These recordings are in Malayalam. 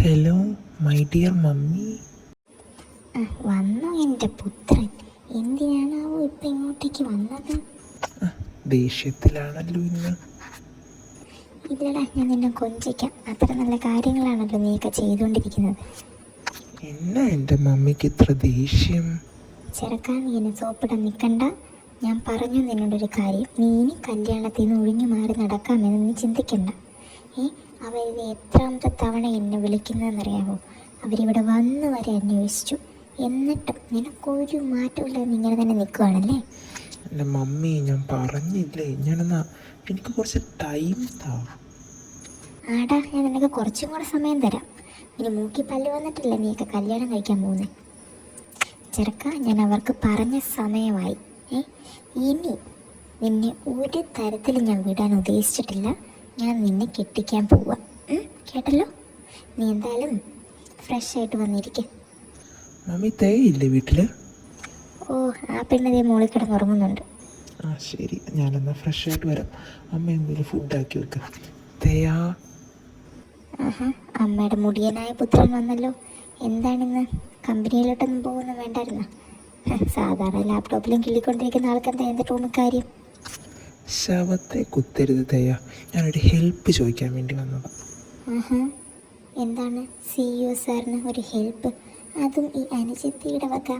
Hello my dear mummy. വന്നു എൻ്റെ പുത്രൻ. എന്തിനാണാവോ ഇപ്പം ഇങ്ങോട്ടേക്ക് വന്നത്? ദേഷ്യത്തിലാണല്ലോ ഇന്ന്. ഇല്ലടാ, ഞാൻ നിന്നെ കൊഞ്ചിക്കാം. അത്ര നല്ല കാര്യങ്ങളാണല്ലോ നീയൊക്കെ ചെയ്തുകൊണ്ടിരിക്കുന്നത്. എന്നാ എൻ്റെ മമ്മിക്ക് ഇത്ര ദേഷ്യം? ചെറുക്കാൻ നീ എന്നെ സോപ്പിടാൻ നിൽക്കണ്ട. ഞാൻ പറഞ്ഞു നിന്നോടൊരു കാര്യം, നീ ഇനി കല്യാണത്തിൽ നിന്ന് ഒഴിഞ്ഞു മാറി നടക്കാമെന്ന് നീ ചിന്തിക്കണ്ട. അവരിത് എത്രാമത്തെ തവണ എന്നെ വിളിക്കുന്നതെന്നറിയാമോ? അവരിവിടെ വന്ന് വരെ അന്വേഷിച്ചു. എന്നിട്ടും നിനക്കൊരു മാറ്റമില്ലാതെ ഇങ്ങനെ തന്നെ നിൽക്കുകയാണല്ലേ? എൻ്റെ മമ്മി, ഞാൻ പറഞ്ഞില്ലേ, എനിക്ക് കുറച്ച് ടൈം താ. ആടാ, ഞാൻ നിനക്ക് കുറച്ചും കൂടെ സമയം തരാം. ഇനി മൂക്കി പല്ല് വന്നിട്ടില്ല നീയൊക്കെ കല്യാണം കഴിക്കാൻ പോകുന്നത്. ചെറുക്ക, ഞാൻ അവർക്ക് പറഞ്ഞ സമയമായി. ഇനി നിന്നെ ഒരു തരത്തിലും ഞാൻ വിടാൻ ഉദ്ദേശിച്ചിട്ടില്ല. ഞാൻ നിന്നെ കെട്ടിക്കാൻ പോവാം. കേട്ടല്ലോ? നീ എന്തായാലും ഫ്രഷ് ആയിട്ട് വന്നിരിക്കും. മമ്മി തേയില്ലേ വീട്ടില്? ഓ, ആ പെണ്ണതേ മോളിൽ കിടന്നുറങ്ങുന്നുണ്ട്. ശരി, ഞാനെന്നാൽ ഫ്രഷ് ആയിട്ട് വരാം. അമ്മ എന്തെങ്കിലും ഫുഡാക്കി വെക്കാം. തേയാ. അമ്മയുടെ മുടിയനായ പുത്രൻ വന്നല്ലോ. എന്താണിന്ന്? കമ്പനിയിലോട്ടൊന്നും പോകുന്നു വേണ്ടായിരുന്ന? സാധാരണ ലാപ്ടോപ്പിലും കിള്ളിക്കൊണ്ടിരിക്കുന്ന ആൾക്കെന്താ എൻ്റെ റൂമിൽ കാര്യം? ശവത്തെ കുത്തരുത് തേയാ, ഞാനൊരു ഹെൽപ്പ് ചോദിക്കാൻ വേണ്ടി വന്നതാണ്. എന്താണ് CEO സാറിന് ഒരു ഹെൽപ്പ്? അതും ഈ അനുജത്തിയുടെ വക?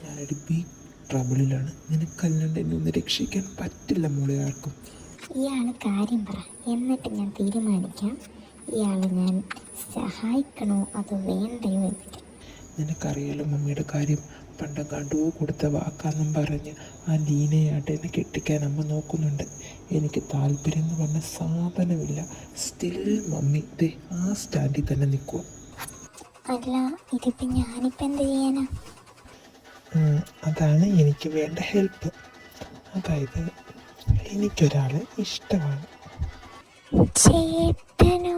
ഞാനൊരു ബിഗ് ട്രബിളിലാണ്. നിനക്കല്ലാണ്ട് എന്നെ ഒന്ന് രക്ഷിക്കാൻ പറ്റില്ല മോളെ ആർക്കും. ഇയാൾ കാര്യം പറ, എന്നിട്ട് ഞാൻ തീരുമാനിക്കാം ഇയാളെ ഞാൻ സഹായിക്കണോ അതോ വേണ്ടയോ എന്നൊക്കെ. നിനക്കറിയാലോ മമ്മിയുടെ കാര്യം. പണ്ടെങ്ങാണ്ടോ കൊടുത്ത വാക്കാന്നും പറഞ്ഞ് ആ ലീനയായിട്ട് എന്നെ കെട്ടിക്കാൻ അമ്മ നോക്കുന്നുണ്ട്. എനിക്ക് താല്പര്യം എന്ന് പറഞ്ഞ സാധനമില്ല. സ്റ്റിൽ മമ്മി ദേ ആ സ്റ്റാൻഡിൽ തന്നെ നിൽക്കുക. അല്ല, ഇതിപ്പോൾ ഞാനിപ്പോൾ എന്ത് ചെയ്യാനാ? അതാണ് എനിക്ക് വേണ്ട ഹെൽപ്പ്. അതായത് എനിക്കൊരാളെ ഇഷ്ടമാണ്. ചേട്ടനോ?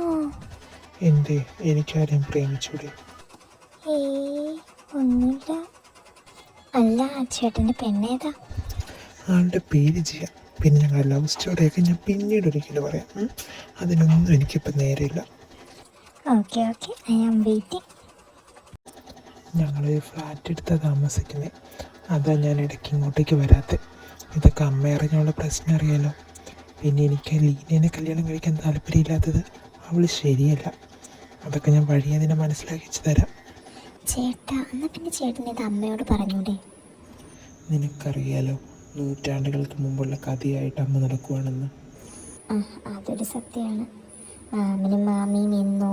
എന്തേ, എനിക്കാരെയും പ്രേമിച്ചൂടെ? ഒന്നുമില്ല. അല്ല, ചേട്ടൻ്റെ പെണ്ണേതാ? ആളുടെ പേര് ചെയ്യാം. പിന്നെ ഞങ്ങളുടെ ലവ് സ്റ്റോറിയൊക്കെ ഞാൻ പിന്നീട് ഒരിക്കലും പറയാം. അതിനൊന്നും എനിക്കിപ്പോൾ നേരെയില്ല. Okay, I am waiting. ഞങ്ങളൊരു ഫ്ലാറ്റ് എടുത്താണ് താമസിക്കുന്നത്. അതാ ഞാൻ ഇടയ്ക്ക് ഇങ്ങോട്ടേക്ക് വരാത്തത്. ഇതൊക്കെ അമ്മ അറിഞ്ഞുള്ള പ്രശ്നം അറിയാലോ. പിന്നെ എനിക്ക് ലീനേനെ കല്യാണം കഴിക്കാൻ താല്പര്യമില്ലാത്തത് അവൾ ശരിയല്ല. അതൊക്കെ ഞാൻ വഴിയെ നിന്നെ മനസ്സിലാക്കിച്ച് തരാം. ചേട്ടാ, എന്നാൽ പിന്നെ ചേട്ടൻ ഇത് അമ്മയോട് പറഞ്ഞൂടെ? നിനക്കറിയാലോ, നൂറ്റാണ്ടുകൾക്ക് മുമ്പുള്ള കഥയായിട്ട് അമ്മ നടക്കുവാണെന്ന്. അതൊരു സത്യമാണ്. മാമനും മാമിയും എന്നോ